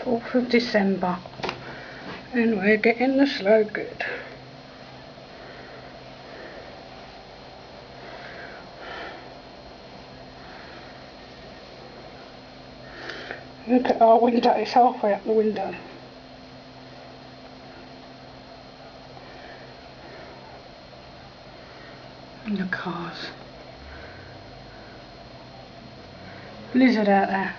4th of December, and we're getting the slow good. Look at our window, it's halfway up the window. And the cars. Blizzard out there.